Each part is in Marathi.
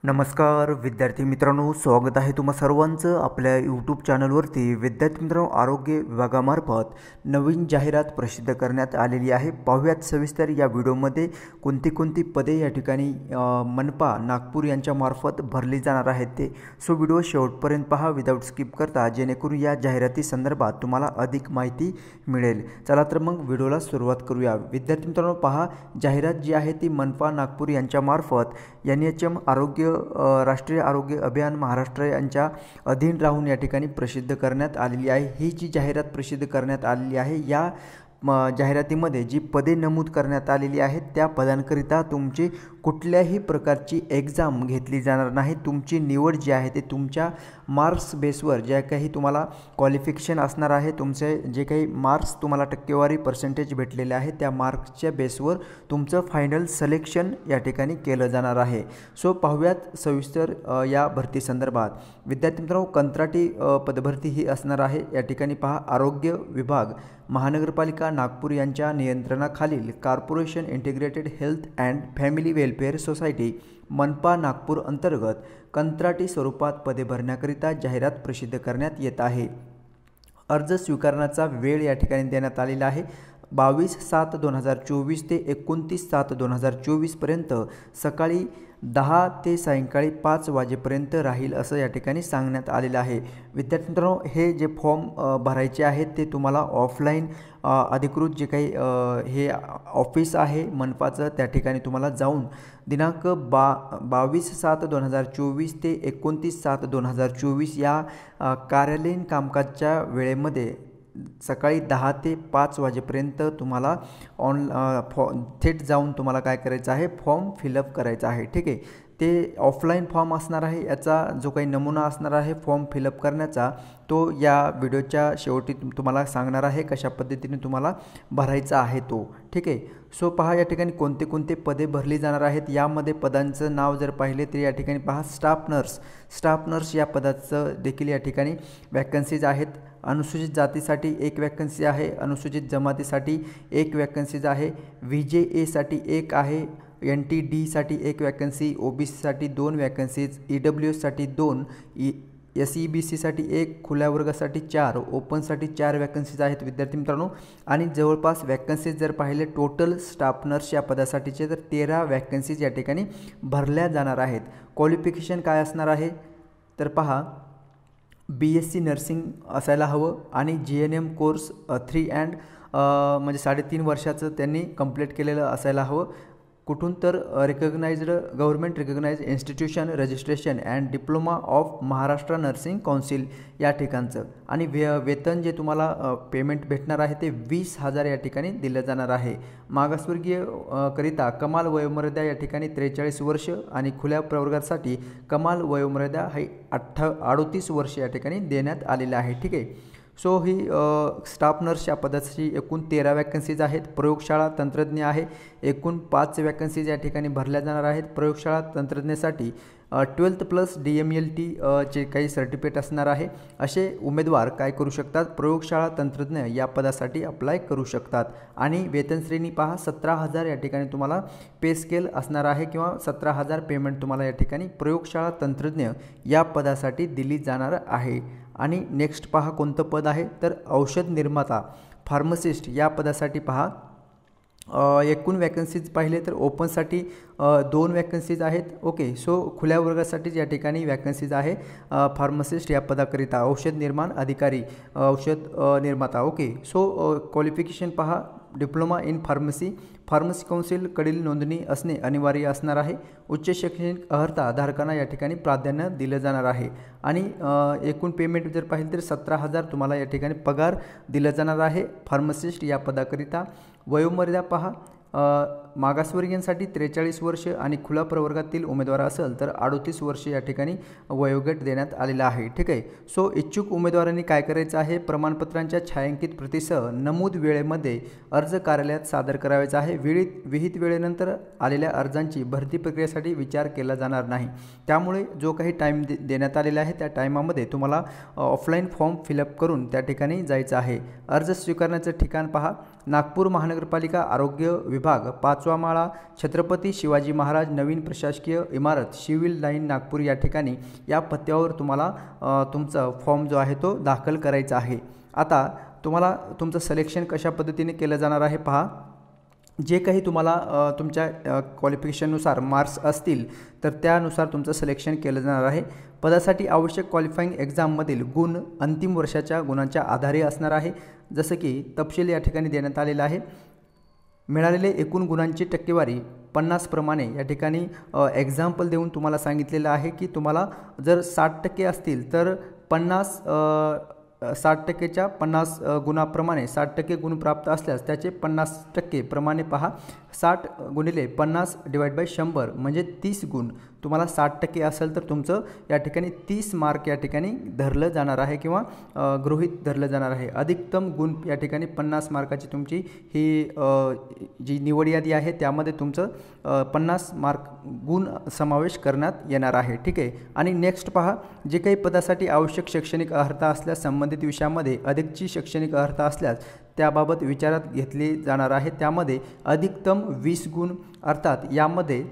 नमस्कार विद्यार्थी मित्रांनो, स्वागत आहे तुम्हा सर्वांचं आपल्या यूट्यूब चॅनलवरती। विद्यार्थी मित्रांनो, आरोग्य विभागामार्फत नवीन जाहिरात प्रसिद्ध करण्यात आलेली आहे। पाहूयात सविस्तर या व्हिडिओमध्ये कोणती पदे या ठिकाणी मनपा नागपूर यांच्या मार्फत भरली जाणार आहेत ते। सो व्हिडिओ शेवटपर्यंत पहा विदाउट स्किप करता, जेणेकरून या जाहिराती संदर्भात तुम्हाला अधिक माहिती मिळेल। चला तर मग व्हिडिओला सुरुवात करूया। विद्यार्थी मित्रांनो, पहा जाहिरात जी आहे ती मनपा नागपूर यांच्या मार्फत NHM आरोग्य राष्ट्रीय आरोग्य अभियान महाराष्ट्र यांच्या अधीन राहून या ठिकाणी प्रसिद्ध करण्यात आलेली आहे। ही जी जाहिरात प्रसिद्ध करण्यात आलेली आहे, या जाहिरातीमध्ये जी पदे नमूद करण्यात आलेली आहेत त्या पदांकरिता तुमची कुठल्याही प्रकारची एग्जाम घेतली जाणार नाही। तुमची निवड जी आहे ते तुमच्या मार्क्स बेसवर, जे काही तुम्हाला क्वालिफिकेशन असणार आहे, तुमचे जे काही मार्क्स तुम्हाला टक्केवारी पर्सेंटेज भेटलेले आहे त्या मार्क्सच्या बेसवर तुमचं फायनल सिलेक्शन या ठिकाणी केलं जाणार आहे। सो पाहूयात सविस्तर या भरती संदर्भात। विद्यार्थी मित्रांनो, कंत्राटी पदभरती ही असणार आहे। या ठिकाणी पहा, आरोग्य विभाग महानगरपालिका नागपूर यांच्या नियंत्रणाखालील corporation integrated health and family welfare society मनपा नागपूर अंतर्गत कंत्राटी स्वरूपात पदे भरण्याकरिता जाहिरात प्रसिद्ध करण्यात येत आहे। अर्ज स्वीकारण्याचा वेळ या ठिकाणी देण्यात आलेला आहे 22/7/2024 ते 29/7/2024 पर्यंत सकाळी 10 ते सायंकाळी 5 वाजेपर्यंत राहील असं या ठिकाणी सांगण्यात आलेलं आहे। विद्यार्थी मित्रांनो, हे जे फॉर्म भरायचे आहेत ते तुम्हाला ऑफलाईन अधिकृत जे काही हे ऑफिस आहे मनपाचं, त्या ठिकाणी तुम्हाला जाऊन दिनांक 22/7/2024 ते 29/7/2024 या कार्यालयीन कामकाजच्या वेळेमध्ये सकाळी 10 ते 5 वाजेपर्यंत तुम्हाला थेट जाऊन तुम्हाला काय करायचं आहे, फॉर्म फिलअप करायचा आहे। ठीक आहे, ते ऑफलाईन फॉर्म असणार आहे। याचा जो काही नमुना असणार आहे फॉर्म फिलअप करण्याचा, तो या व्हिडिओच्या शेवटी तुम्हाला सांगणार आहे कशा पद्धतीने तुम्हाला भरायचा आहे तो। ठीक आहे, सो पहा या ठिकाणी कोणते पदे भरली जाणार आहेत। यामध्ये पदांचं नाव जर पाहिले तर या ठिकाणी पहा, स्टाफ नर्स या पदाचं देखील या ठिकाणी वॅकन्सीज आहेत। अनुसूचित जातीसाठी 1 वॅकन्सी आहे, अनुसूचित जमातीसाठी 1 वॅकन्सीज आहे, VJA साठी 1 आहे, NTD साठी 1 वॅकन्सी, OBC साठी 2 वॅकन्सीज, EWS साठी 2, SEBC साठी 1, खुल्या वर्गासाठी 4, ओपनसाठी 4 वॅकन्सीज आहेत विद्यार्थी मित्रांनो। आणि जवळपास वॅकन्सीज जर पाहिले टोटल स्टाफ नर्स या पदासाठीचे तर 13 वॅकन्सीज या ठिकाणी भरल्या जाणार आहेत। क्वालिफिकेशन काय असणार आहे तर पहा, BSc नर्सिंग असायला हवं आणि GNM कोर्स 3 अँड म्हणजे 3.5 वर्षाचं त्यांनी कंप्लीट केलेलं असायला हवं। कुठून तर recognised government recognised institution registration and diploma of Maharashtra nursing council या ठिकाणचं। आणि वेतन जे तुम्हाला पेमेंट भेटणार आहे ते 20,000 या ठिकाणी दिलं जाणार आहे। मागासवर्गीय करिता कमाल वयोमर्यादा या ठिकाणी 43 वर्ष आणि खुल्या प्रवर्गासाठी कमाल वयोमर्यादा ही 38 वर्ष या ठिकाणी देण्यात आलेलं आहे। ठीक आहे, सो ही स्टाफ नर्स या पदासाठी एकूण 13 वॅकन्सीज आहेत। प्रयोगशाळा तंत्रज्ञ आहे, एकूण 5 वॅकन्सीज या ठिकाणी भरल्या जाणार आहेत। प्रयोगशाळा तंत्रज्ञासाठी 12+ DMLT चे काही सर्टिफिकेट असणार आहे। असे उमेदवार काय करू शकतात, प्रयोगशाळा तंत्रज्ञ या पदासाठी अप्लाय करू शकतात। आणि वेतन श्रेणी पहा, 17,000 या ठिकाणी तुम्हाला पे स्केल असणार आहे किंवा 17,000 पेमेंट तुम्हाला या ठिकाणी प्रयोगशाळा तंत्रज्ञ या पदासाठी दिली जाणार आहे। आणि नेक्स्ट पहा कोणतं पद आहे तर औषध निर्माता फार्मासिस्ट या पदासाठी पहा, एकूण वॅकन्सीज पाहिले तर ओपनसाठी 2 वॅकन्सीज आहेत। ओके, सो खुल्या वर्गासाठी या ठिकाणी वॅकन्सीज आहे फार्मासिस्ट या पदाकरिता, औषध निर्माण अधिकारी, औषध निर्माता। ओके, सो क्वालिफिकेशन पहा, डिप्लोमा इन फार्मसी काउन्सिल कडील नोंदणी असणे अनिवार्य असणार आहे। उच्च शैक्षणिक अर्हता धारकांना या ठिकाणी प्राधान्य दिलं जाणार आहे। आणि एकूण पेमेंट जर पाहिलं तर 17,000 तुम्हाला या ठिकाणी पगार दिला जाणार आहे फार्मासिस्ट या पदाकरिता। वयोमर्यादा पहा, मागासवर्गीयांसाठी 43 वर्ष आणि खुला प्रवर्गातील उमेदवार असेल तर 38 वर्ष या ठिकाणी वयोगट देण्यात आलेला आहे। ठीक आहे, सो इच्छुक उमेदवारांनी काय करायचं आहे, प्रमाणपत्रांच्या छायांकित प्रतीसह नमूद वेळेमध्ये अर्ज कार्यालयात सादर करायचा आहे। विहित वेळेनंतर आलेल्या अर्जांची भरती प्रक्रियेसाठी विचार केला जाणार नाही। त्यामुळे जो काही टाईम देण्यात आलेला आहे त्या टाईमामध्ये तुम्हाला ऑफलाईन फॉर्म फिलअप करून त्या ठिकाणी जायचं आहे। अर्ज स्वीकारण्याचं ठिकाण पहा, नागपूर महानगरपालिका आरोग्य विभाग 5 5वा माळा, छत्रपती शिवाजी महाराज नवीन प्रशासकीय इमारत, सिव्हिल लाईन, नागपूर या ठिकाणी या पत्त्यावर तुम्हाला तुमचा फॉर्म जो आहे तो दाखल करायचा आहे। आता तुम्हाला तुमचं सिलेक्शन कशा पद्धतीने केलं जाणार आहे पहा। जे काही तुम्हाला तुमच्या क्वालिफिकेशननुसार मार्क्स असतील तर त्यानुसार तुमचं सिलेक्शन केलं जाणार आहे। पदासाठी आवश्यक क्वालिफाईंग एक्झाममधील गुण अंतिम वर्षाच्या गुणांच्या आधारे असणार आहे, जसं की तपशील या ठिकाणी देण्यात आलेला आहे। मिळालेले एकूण गुणांची टक्केवारी 50 प्रमाणे या ठिकाणी एक्झाम्पल देऊन तुम्हाला सांगितलेलं आहे की तुम्हाला जर 60% असतील तर 60%च्या 50 गुणाप्रमाणे 60% गुण प्राप्त असल्यास त्याचे 50% प्रमाणे पहा। 60 गुणिले 50 डिवाइड बाय 100 म्हणजे 30 गुण। तुम्हाला 60% असेल तर तुमचं या ठिकाणी 30 मार्क या ठिकाणी धरलं जाणार आहे किंवा गृहीत धरलं जाणार आहे। अधिकतम गुण या ठिकाणी 50 मार्काची तुमची ही जी निवड यादी आहे त्यामध्ये तुमचं 50 मार्क गुण समावेश करण्यात येणार आहे, ठीक आहे। आणि नेक्स्ट पहा, जे काही पदासाठी आवश्यक शैक्षणिक अर्हता असल्यास संबंधित विषयामध्ये अधिकची शैक्षणिक अर्हता असल्यास त्याबाबत विचारात घेतली जाणार आहे। त्यामध्ये अधिकतम 20 गुण, अर्थात यामध्ये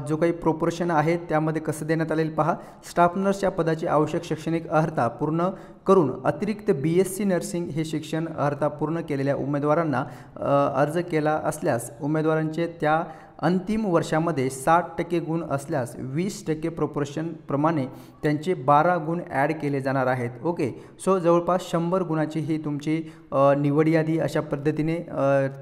जो काही प्रोपोर्शन आहे त्यामध्ये कसं देण्यात आलेलं पहा। स्टाफ नर्स या पदाची आवश्यक शैक्षणिक अर्हता पूर्ण करून अतिरिक्त BSc नर्सिंग हे शिक्षण अर्हता पूर्ण केलेल्या उमेदवारांना अर्ज केला असल्यास उमेदवारांचे त्या अंतिम वर्षामध्ये 60% गुण असल्यास 20% प्रोपोर्शन प्रमाणे त्यांचे 12 गुण ॲड केले जाणार आहेत। ओके, सो जवळपास 100 गुणाची ही तुमची निवड यादी अशा पद्धतीने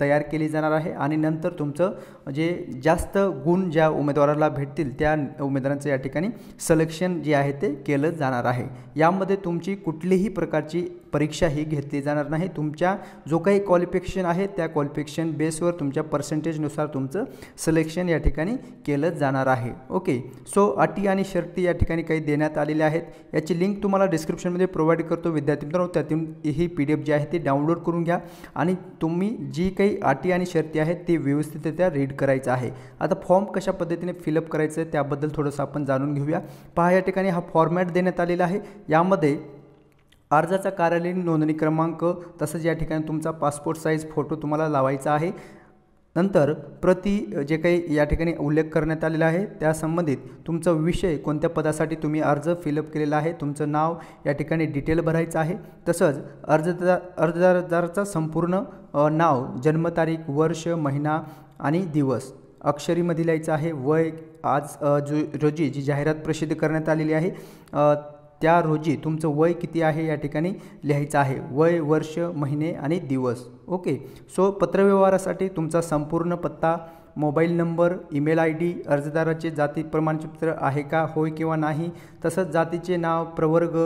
तयार केली जाणार आहे आणि नंतर तुमचं जे जास्त गुण ज्या उमेदवाराला भेटतील त्या उमेदवारांचं या ठिकाणी सिलेक्शन जे आहे ते केलं जाणार आहे। यामध्ये तुमची कुठलीही प्रकारची परीक्षा ही घेतली जाणार नाही। तुमच्या जो काही क्वालिफिकेशन आहे त्या क्वालिफिकेशन बेसवर तुमच्या पर्सेंटेजनुसार तुमचं सिलेक्शन या ठिकाणी केलं जाणार आहे। ओके, सो अटी आणि शर्ती या ठिकाणी काही देण्यात आलेल्या आहेत। याची लिंक तुम्हाला डिस्क्रिप्शनमध्ये प्रोव्हाइड करतो विद्यार्थी मित्रांनो, त्यातून ही PDF जी आहे ती डाउनलोड करून घ्या आणि तुम्ही जी काही अटी आणि शर्ती आहेत ते व्यवस्थितरित्या रीड करायचं आहे। आता फॉर्म कशा पद्धतीने फिलअप करायचं आहे त्याबद्दल थोडंसं आपण जाणून घेऊया। पहा, या ठिकाणी हा फॉर्मॅट देण्यात आलेला आहे। यामध्ये अर्जाचा कार्यालयीन नोंदणी क्रमांक, तसंच या ठिकाणी तुमचा पासपोर्ट साईज फोटो तुम्हाला लावायचा आहे। नंतर प्रति जे काही या ठिकाणी उल्लेख करण्यात आलेला आहे त्या संबंधित तुमचा विषय, कोणत्या पदासाठी तुम्ही अर्ज फिलअप केलेला आहे, तुमचं नाव या ठिकाणी डिटेल भरायचं आहे। तसंच अर्जदाराचा संपूर्ण नाव, जन्मतारीख, वर्ष, महिना आणि दिवस अक्षरीमध्ये लिहायचं आहे। वय आज रोजी जी जाहिरात प्रसिद्ध करण्यात आलेली आहे त्या रोजी तुमचं वय किती आहे या ठिकाणी लिहायचं आहे। वय, वर्ष, महिने आणि दिवस। ओके, सो पत्रव्यवहारासाठी तुमचा संपूर्ण पत्ता, मोबाईल नंबर, ईमेल ID, अर्जदाराचे जाती प्रमाणपत्र आहे का, होय किंवा नाही, तसंच जातीचे नाव, प्रवर्ग,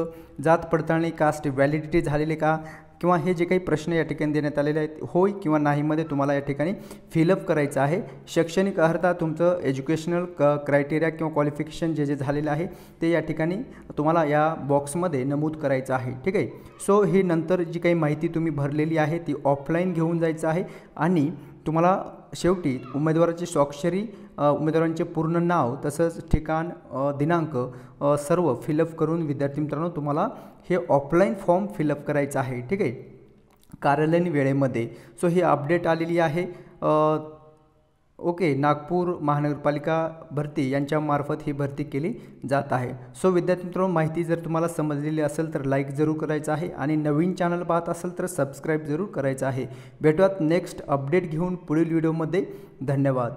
जात पडताळणी, कास्ट व्हॅलिडिटी झालेले का, किंवा हे जे काही प्रश्न या ठिकाणी देण्यात आलेले आहेत होय किंवा नाहीमध्ये तुम्हाला या ठिकाणी फिलअप करायचं आहे। शैक्षणिक अर्हता, तुमचं एज्युकेशनल क्रायटेरिया किंवा क्वालिफिकेशन जे झालेलं आहे ते या ठिकाणी तुम्हाला या बॉक्समध्ये नमूद करायचं आहे, ठीक आहे। सो ही नंतर जी काही माहिती तुम्ही भरलेली आहे ती ऑफलाईन घेऊन जायचं आहे आणि तुम्हाला शेवटी उमेदवाराची स्वाक्षरी, उमेदवारांचे पूर्ण नाव, तसंच ठिकाण, दिनांक सर्व फिलअप करून विद्यार्थी मित्रांनो तुम्हाला हे ऑफलाईन फॉर्म फिलअप करायचं आहे, ठीक आहे, कार्यालयीन वेळेमध्ये। सो ही अपडेट आलेली आहे। ओके, नागपूर महानगरपालिका भरती यांच्यामार्फत ही भरती केली जात आहे। सो विद्यार्थी मित्रांनो, माहिती जर तुम्हाला समजलेली असेल तर लाईक जरूर करायचं आहे आणि नवीन चॅनल पाहत असेल तर सबस्क्राईब जरूर करायचं आहे। भेटूयात नेक्स्ट अपडेट घेऊन पुढील व्हिडिओमध्ये। धन्यवाद।